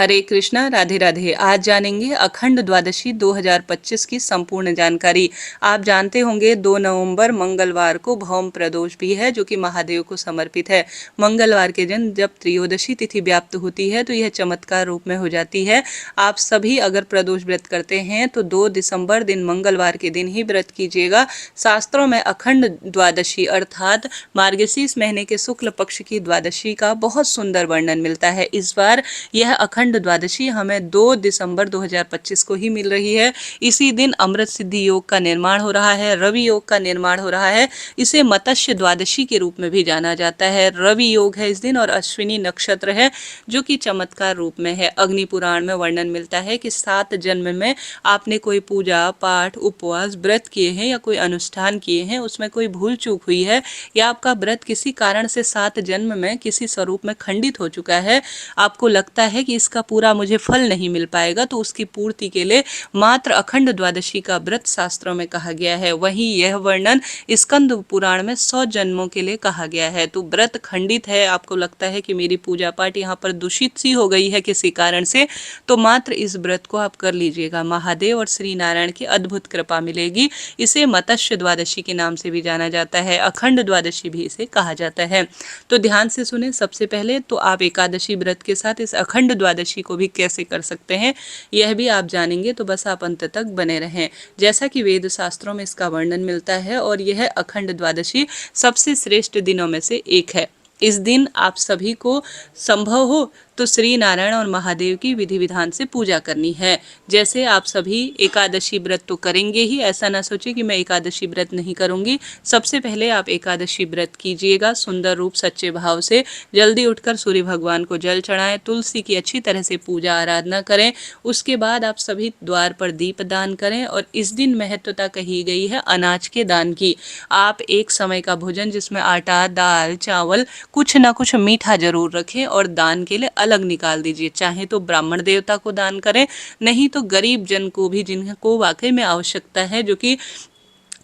हरे कृष्णा, राधे राधे। आज जानेंगे अखंड द्वादशी 2025 की संपूर्ण जानकारी। आप जानते होंगे 2 नवंबर मंगलवार को भौम प्रदोष भी है, जो कि महादेव को समर्पित है। मंगलवार के दिन जब त्रयोदशी तिथि व्याप्त होती है तो यह चमत्कार रूप में हो जाती है। आप सभी अगर प्रदोष व्रत करते हैं तो 2 दिसंबर दिन मंगलवार के दिन ही व्रत कीजिएगा। शास्त्रों में अखंड द्वादशी अर्थात मार्गशीर्ष महीने के शुक्ल पक्ष की द्वादशी का बहुत सुंदर वर्णन मिलता है। इस बार यह अखंड द्वादशी हमें 2 दिसंबर 2025 को ही मिल रही है। इसी दिन अमृत सिद्धि योग का निर्माण हो रहा है, रवि योग का निर्माण हो रहा है। इसे मत्स्य द्वादशी के रूप में भी जाना जाता है। रवि योग है इस दिन और अश्विनी नक्षत्र है, जो कि चमत्कार रूप में है। अग्नि पुराण में वर्णन मिलता है कि 7 जन्म में आपने कोई पूजा पाठ उपवास व्रत किए हैं या कोई अनुष्ठान किए हैं, उसमें कोई भूल चूक हुई है या आपका व्रत किसी कारण से 7 जन्म में किसी स्वरूप में खंडित हो चुका है, आपको लगता है कि इसका पूरा मुझे फल नहीं मिल पाएगा, तो उसकी पूर्ति के लिए मात्र अखंड द्वादशी का व्रत शास्त्रों में कहा गया है। वहीं यह वर्णन स्कंद पुराण में 100 जन्मों के लिए कहा गया है। तो व्रत खंडित है, आपको लगता है कि मेरी पूजा पाठ यहाँ पर दूषित सी हो गई है किसी कारण से, तो मात्र इस व्रत को आप कर लीजिएगा। महादेव और श्री नारायण की अद्भुत कृपा मिलेगी। इसे मत्स्य द्वादशी के नाम से भी जाना जाता है, अखंड द्वादशी भी इसे कहा जाता है। तो ध्यान से सुने। सबसे पहले तो आप एकादशी व्रत के साथ इस अखंड द्वादशी को भी कैसे कर सकते हैं, यह भी आप जानेंगे, तो बस आप अंत तक बने रहें। जैसा कि वेद शास्त्रों में इसका वर्णन मिलता है और यह अखंड द्वादशी सबसे श्रेष्ठ दिनों में से एक है। इस दिन आप सभी को संभव हो तो श्री नारायण और महादेव की विधि विधान से पूजा करनी है। जैसे आप सभी एकादशी व्रत तो करेंगे ही, ऐसा ना सोचिए कि मैं एकादशी व्रत नहीं करूंगी। सबसे पहले आप एकादशी व्रत कीजिएगा सुंदर रूप सच्चे भाव से। जल्दी उठकर सूर्य भगवान को जल चढ़ाएं, तुलसी की अच्छी तरह से पूजा आराधना करें। उसके बाद आप सभी द्वार पर दीप दान करें। और इस दिन महत्वता कही गई है अनाज के दान की। आप एक समय का भोजन जिसमें आटा दाल चावल कुछ ना कुछ मीठा जरूर रखें और दान के लिए अलग निकाल दीजिए। चाहे तो ब्राह्मण देवता को दान करें, नहीं तो गरीब जन को भी जिनको वाकई में आवश्यकता है, जो कि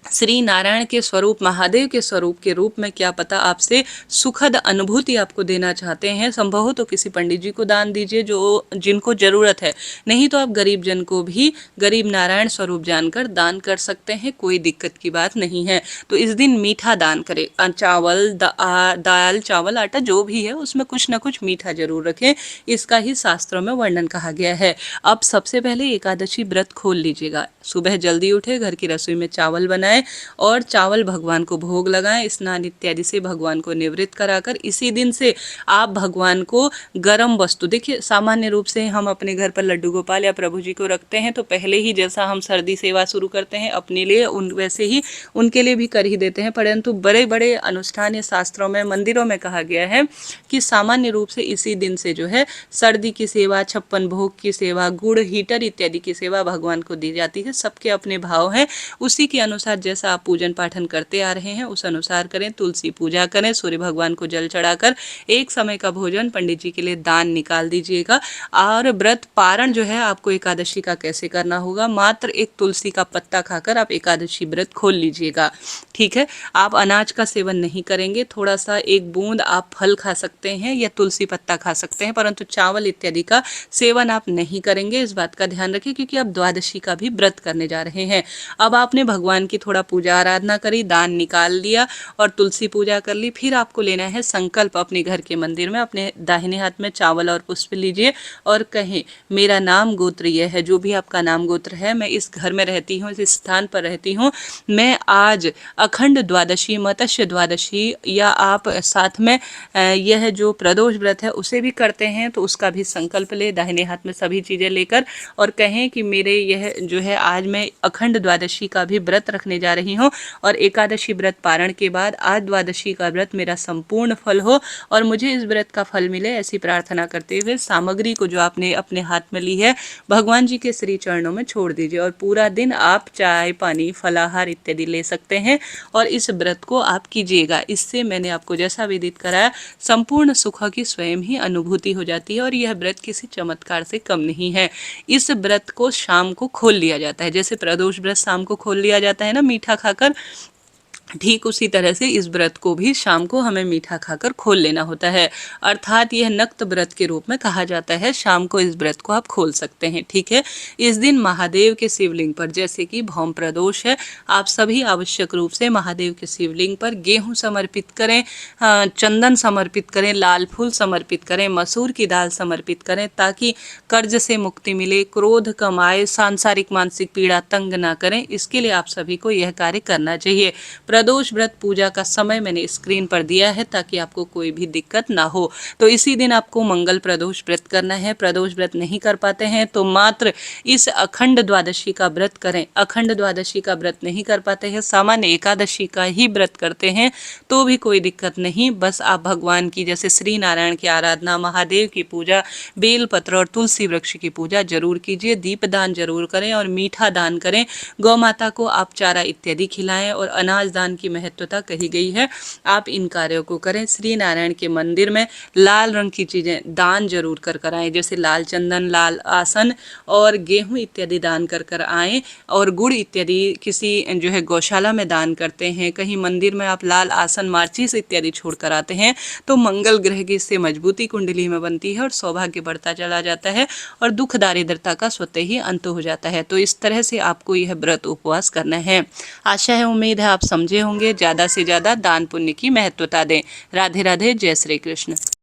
श्री नारायण के स्वरूप महादेव के स्वरूप के रूप में क्या पता आपसे सुखद अनुभूति आपको देना चाहते हैं। संभव हो तो किसी पंडित जी को दान दीजिए जो जिनको जरूरत है, नहीं तो आप गरीब जन को भी गरीब नारायण स्वरूप जानकर दान कर सकते हैं, कोई दिक्कत की बात नहीं है। तो इस दिन मीठा दान करें। चावल दाल चावल आटा जो भी है उसमें कुछ ना कुछ मीठा जरूर रखें, इसका ही शास्त्रों में वर्णन कहा गया है। अब सबसे पहले एकादशी व्रत खोल लीजिएगा। सुबह जल्दी उठे, घर की रसोई में चावल बनाए और चावल भगवान को भोग लगाएं। स्नान इत्यादि से भगवान को निवृत्त कराकर इसी दिन से आप भगवान को गर्म वस्तु, देखिए सामान्य रूप से हम अपने घर पर लड्डू गोपाल या प्रभु जी को रखते हैं तो पहले ही जैसा हम सर्दी सेवा शुरू करते हैं अपने लिए, उन वैसे ही उनके लिए भी कर ही देते हैं। परंतु बड़े बड़े अनुष्ठान या शास्त्रों में मंदिरों में कहा गया है कि सामान्य रूप से इसी दिन से जो है सर्दी की सेवा, 56 भोग की सेवा, गुड़ हीटर इत्यादि की सेवा भगवान को दी जाती है। सबके अपने भाव हैं, उसी के अनुसार जैसा आप पूजन पाठन करते आ रहे हैं उस अनुसार करें। तुलसी पूजा करें, सूर्य भगवान को जल चढ़ाकर एक समय का भोजन पंडित जी के लिए दान निकाल दीजिएगा। और व्रत पारण जो है आपको एकादशी का कैसे करना होगा, मात्र एक तुलसी का पत्ता खाकर आप एकादशी व्रत खोल लीजिएगा। ठीक है, आप अनाज का सेवन नहीं करेंगे, थोड़ा सा एक बूंद आप फल खा सकते हैं या तुलसी पत्ता खा सकते हैं, परंतु चावल इत्यादि का सेवन आप नहीं करेंगे। इस बात का ध्यान रखिए क्योंकि आप द्वादशी का भी व्रत करने जा रहे हैं। अब आपने भगवान की थोड़ा पूजा आराधना करी, दान निकाल लिया और तुलसी पूजा कर ली। फिर आपको लेना है संकल्प। अपने घर के मंदिर में अपने दाहिने हाथ में चावल और पुष्प लीजिए और कहें मेरा नाम गोत्र यह है, जो भी आपका नाम गोत्र है, मैं इस घर में रहती हूँ, इस स्थान पर रहती हूँ, मैं आज अखंड द्वादशी मत्स्य द्वादशी या आप साथ में यह जो प्रदोष व्रत है उसे भी करते हैं तो उसका भी संकल्प ले, दाहिने हाथ में सभी चीज़ें लेकर और कहें कि मेरे यह जो है आज मैं अखंड द्वादशी का भी व्रत रखने जा रही हूँ और एकादशी व्रत पारण के बाद आज द्वादशी का व्रत मेरा संपूर्ण फल हो और मुझे इस व्रत का फल मिले, ऐसी प्रार्थना करते हुए सामग्री को जो आपने अपने हाथ में ली है भगवान जी के श्री चरणों में छोड़ दीजिए। और पूरा दिन आप चाय पानी फलाहार इत्यादि ले सकते हैं और इस व्रत को आप कीजिएगा। इससे मैंने आपको जैसा विदित कराया संपूर्ण सुख की स्वयं ही अनुभूति हो जाती है और यह व्रत किसी चमत्कार से कम नहीं है। इस व्रत को शाम को खोल लिया जाता है, जैसे प्रदोष व्रत शाम को खोल लिया जाता है ना मीठा खाकर, ठीक उसी तरह से इस व्रत को भी शाम को हमें मीठा खाकर खोल लेना होता है, अर्थात यह नक्त व्रत के रूप में कहा जाता है। शाम को इस व्रत को आप खोल सकते हैं, ठीक है। इस दिन महादेव के शिवलिंग पर, जैसे कि भौम प्रदोष है, आप सभी आवश्यक रूप से महादेव के शिवलिंग पर गेहूं समर्पित करें, चंदन समर्पित करें, लाल फूल समर्पित करें, मसूर की दाल समर्पित करें, ताकि कर्ज से मुक्ति मिले, क्रोध कम आए, सांसारिक मानसिक पीड़ा तंग ना करें। इसके लिए आप सभी को यह कार्य करना चाहिए। प्रदोष व्रत पूजा का समय मैंने स्क्रीन पर दिया है ताकि आपको कोई भी दिक्कत ना हो। तो इसी दिन आपको मंगल प्रदोष व्रत करना है। प्रदोष व्रत नहीं कर पाते हैं तो मात्र इस अखंड द्वादशी का व्रत करें। अखंड द्वादशी का व्रत नहीं कर पाते हैं, सामान्य एकादशी का ही व्रत करते हैं तो भी कोई दिक्कत नहीं। बस आप भगवान की, जैसे श्री नारायण की आराधना, महादेव की पूजा, बेल पत्र और तुलसी वृक्ष की पूजा जरूर कीजिए। दीपदान जरूर करें और मीठा दान करें। गौ माता को आप चारा इत्यादि खिलाएं और अनाज दान की महत्वता कही गई है, आप इन कार्यों को करें। श्री नारायण के मंदिर में लाल रंग की चीजें दान जरूर कर आएं, जैसे लाल चंदन, लाल आसन और गेहूं इत्यादि दान कर आएं, और गुड़ इत्यादि किसी जो है गौशाला में दान करते हैं, कहीं मंदिर में आप लाल आसन, मार्चिस इत्यादि छोड़ कर आते हैं तो मंगल ग्रह की इससे मजबूती कुंडली में बनती है और सौभाग्य बढ़ता चला जाता है और दुख दारिद्रता का स्वतः ही अंत हो जाता है। तो इस तरह से आपको यह व्रत उपवास करना है। आशा है, उम्मीद है आप समझे होंगे। ज़्यादा से ज़्यादा दान पुण्य की महत्वता दें। राधे राधे, जय श्री कृष्ण।